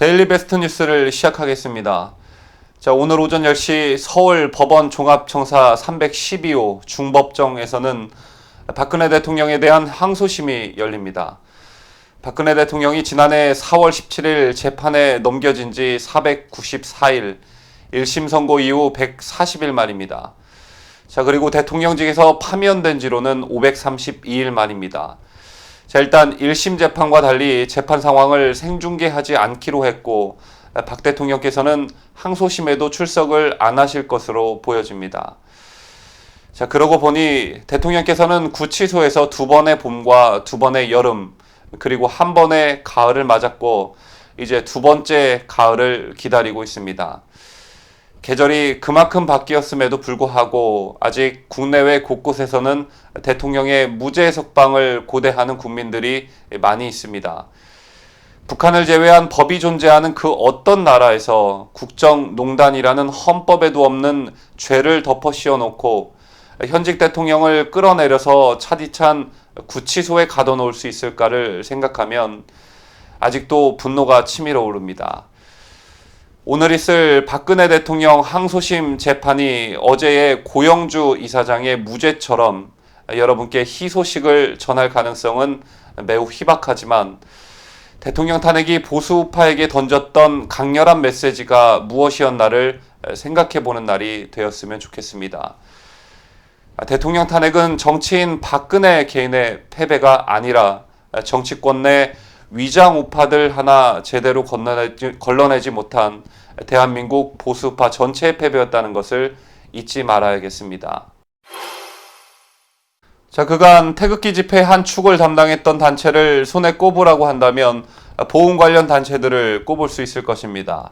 데일리 베스트 뉴스를 시작하겠습니다. 자, 오늘 오전 10시 서울 법원 종합청사 312호 중법정에서는 박근혜 대통령에 대한 항소심이 열립니다. 박근혜 대통령이 지난해 4월 17일 재판에 넘겨진 지 494일, 1심 선고 이후 140일 만입니다. 자, 그리고 대통령직에서 파면된 지로는 532일 만입니다. 자, 일단 1심 재판과 달리 재판 상황을 생중계하지 않기로 했고, 박 대통령께서는 항소심에도 출석을 안 하실 것으로 보여집니다. 자, 그러고 보니 대통령께서는 구치소에서 2번의 봄과 2번의 여름, 그리고 1번의 가을을 맞았고, 이제 2번째 가을을 기다리고 있습니다. 계절이 그만큼 바뀌었음에도 불구하고 아직 국내외 곳곳에서는 대통령의 무죄 석방을 고대하는 국민들이 많이 있습니다. 북한을 제외한 법이 존재하는 그 어떤 나라에서 국정농단이라는 헌법에도 없는 죄를 덮어 씌워놓고 현직 대통령을 끌어내려서 차디찬 구치소에 가둬놓을 수 있을까를 생각하면 아직도 분노가 치밀어 오릅니다. 오늘 있을 박근혜 대통령 항소심 재판이 어제의 고영주 이사장의 무죄처럼 여러분께 희소식을 전할 가능성은 매우 희박하지만 대통령 탄핵이 보수 우파에게 던졌던 강렬한 메시지가 무엇이었나를 생각해보는 날이 되었으면 좋겠습니다. 대통령 탄핵은 정치인 박근혜 개인의 패배가 아니라 정치권 내 위장 우파들 하나 제대로 걸러내지 못한 대한민국 보수파 전체의 패배였다는 것을 잊지 말아야겠습니다. 자, 그간 태극기 집회 한 축을 담당했던 단체를 손에 꼽으라고 한다면 보훈 관련 단체들을 꼽을 수 있을 것입니다.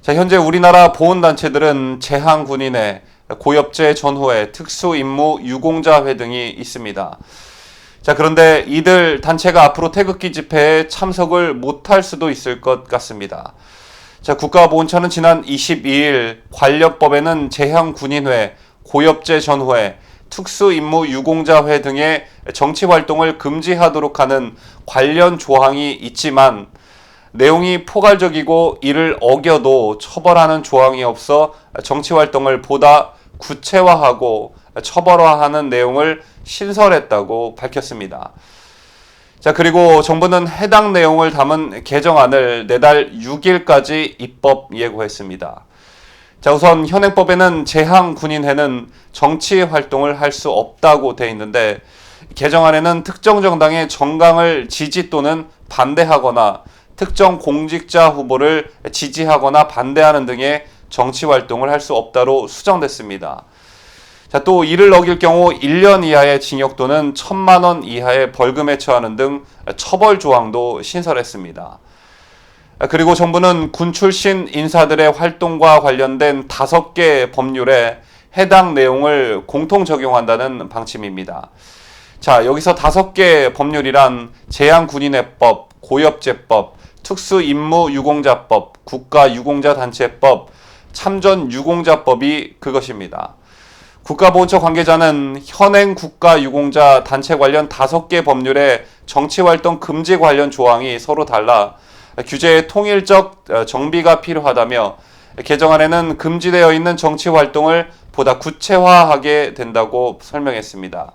자, 현재 우리나라 보훈단체들은 재향군인회, 고엽제 전후회, 특수임무 유공자회 등이 있습니다. 자, 그런데 이들 단체가 앞으로 태극기 집회에 참석을 못할 수도 있을 것 같습니다. 자, 국가보훈처는 지난 22일 관련법에는 재향군인회, 고엽제 전후회, 특수임무 유공자회 등의 정치활동을 금지하도록 하는 관련 조항이 있지만 내용이 포괄적이고 이를 어겨도 처벌하는 조항이 없어 정치활동을 보다 구체화하고 처벌화하는 내용을 신설했다고 밝혔습니다. 자, 그리고 정부는 해당 내용을 담은 개정안을 내달 6일까지 입법 예고했습니다. 자, 우선 현행법에는 재향군인회는 정치 활동을 할 수 없다고 돼 있는데 개정안에는 특정 정당의 정강을 지지 또는 반대하거나 특정 공직자 후보를 지지하거나 반대하는 등의 정치 활동을 할 수 없다로 수정됐습니다. 자, 또 이를 어길 경우 1년 이하의 징역 또는 1,000만 원 이하의 벌금에 처하는 등 처벌 조항도 신설했습니다. 그리고 정부는 군 출신 인사들의 활동과 관련된 5개 법률에 해당 내용을 공통 적용한다는 방침입니다. 자, 여기서 5개 법률이란 재향군인회법, 고엽제법, 특수임무유공자법, 국가유공자단체법, 참전유공자법이 그것입니다. 국가보훈처 관계자는 현행 국가유공자 단체 관련 5개 법률의 정치활동 금지 관련 조항이 서로 달라 규제의 통일적 정비가 필요하다며 개정안에는 금지되어 있는 정치활동을 보다 구체화하게 된다고 설명했습니다.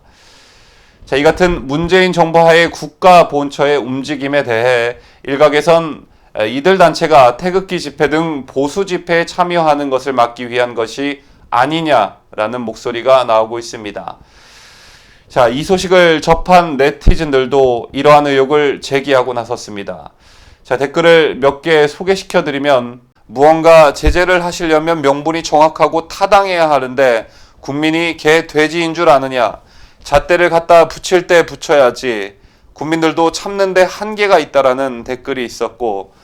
자, 이 같은 문재인 정부 하의 국가보훈처의 움직임에 대해 일각에선 이들 단체가 태극기 집회 등 보수 집회에 참여하는 것을 막기 위한 것이 아니냐라는 목소리가 나오고 있습니다. 자, 이 소식을 접한 네티즌들도 이러한 의혹을 제기하고 나섰습니다. 자, 댓글을 몇 개 소개시켜드리면 무언가 제재를 하시려면 명분이 정확하고 타당해야 하는데 국민이 개 돼지인 줄 아느냐, 잣대를 갖다 붙일 때 붙여야지, 국민들도 참는데 한계가 있다라는 댓글이 있었고,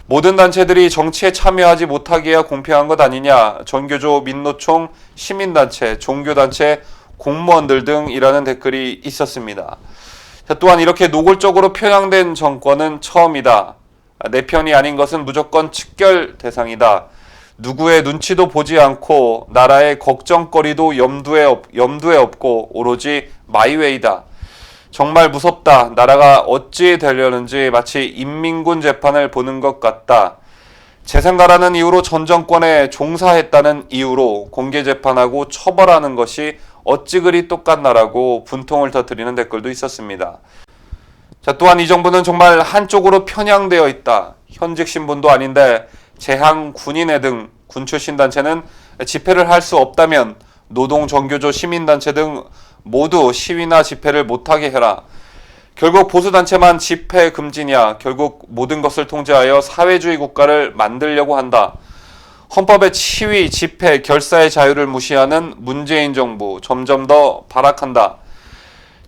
모든 단체들이 정치에 참여하지 못하게 해야 공평한 것 아니냐, 전교조, 민노총, 시민단체, 종교단체, 공무원들 등이라는 댓글이 있었습니다. 자, 또한 이렇게 노골적으로 편향된 정권은 처음이다. 내 편이 아닌 것은 무조건 측결 대상이다. 누구의 눈치도 보지 않고 나라의 걱정거리도 염두에 없고 오로지 마이웨이다. 정말 무섭다. 나라가 어찌 되려는지 마치 인민군 재판을 보는 것 같다. 재산가라는 이유로 전 정권에 종사했다는 이유로 공개 재판하고 처벌하는 것이 어찌 그리 똑같나라고 분통을 터뜨리는 댓글도 있었습니다. 자, 또한 이 정부는 정말 한쪽으로 편향되어 있다. 현직 신분도 아닌데 재향, 군인회 등 군 출신 단체는 집회를 할 수 없다면 노동, 정교조, 시민단체 등 모두 시위나 집회를 못하게 해라. 결국 보수단체만 집회 금지냐. 결국 모든 것을 통제하여 사회주의 국가를 만들려고 한다. 헌법의 시위, 집회, 결사의 자유를 무시하는 문재인 정부 점점 더 발악한다.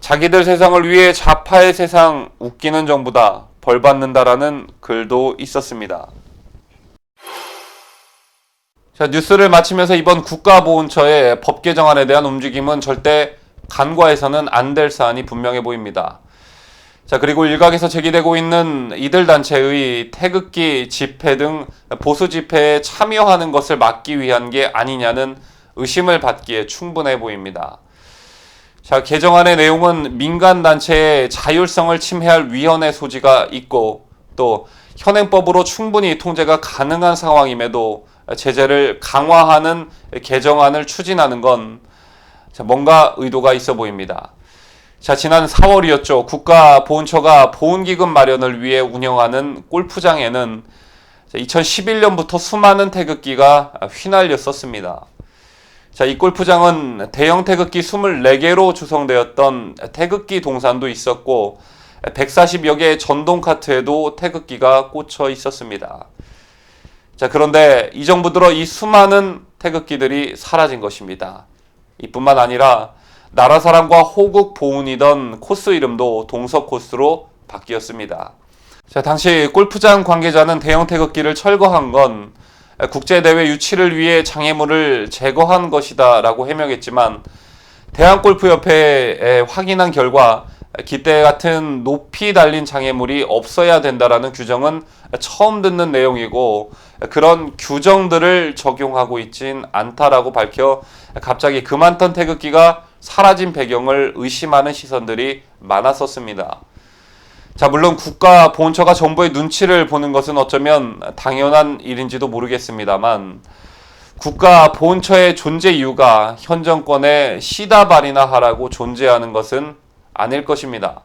자기들 세상을 위해 좌파의 세상 웃기는 정부다. 벌 받는다라는 글도 있었습니다. 자, 뉴스를 마치면서 이번 국가보훈처의 법 개정안에 대한 움직임은 절대 간과해서는 안 될 사안이 분명해 보입니다. 자, 그리고 일각에서 제기되고 있는 이들 단체의 태극기 집회 등 보수 집회에 참여하는 것을 막기 위한 게 아니냐는 의심을 받기에 충분해 보입니다. 자, 개정안의 내용은 민간단체의 자율성을 침해할 위헌의 소지가 있고 또 현행법으로 충분히 통제가 가능한 상황임에도 제재를 강화하는 개정안을 추진하는 건 뭔가 의도가 있어 보입니다. 자, 지난 4월이었죠. 국가보훈처가 보훈기금 마련을 위해 운영하는 골프장에는 2011년부터 수많은 태극기가 휘날렸었습니다. 자, 이 골프장은 대형 태극기 24개로 구성되었던 태극기 동산도 있었고 140여 개의 전동 카트에도 태극기가 꽂혀 있었습니다. 자, 그런데 이 정부 들어 이 수많은 태극기들이 사라진 것입니다. 이뿐만 아니라 나라 사랑과 호국 보훈이던 코스 이름도 동서 코스로 바뀌었습니다. 자, 당시 골프장 관계자는 대형 태극기를 철거한 건 국제대회 유치를 위해 장애물을 제거한 것이다 라고 해명했지만 대한골프협회에 확인한 결과 기대 같은 높이 달린 장애물이 없어야 된다라는 규정은 처음 듣는 내용이고 그런 규정들을 적용하고 있진 않다라고 밝혀 갑자기 그만던 태극기가 사라진 배경을 의심하는 시선들이 많았었습니다. 자, 물론 국가보훈처가 정부의 눈치를 보는 것은 어쩌면 당연한 일인지도 모르겠습니다만 국가보훈처의 존재 이유가 현 정권의 시다발이나 하라고 존재하는 것은 아닐 것입니다.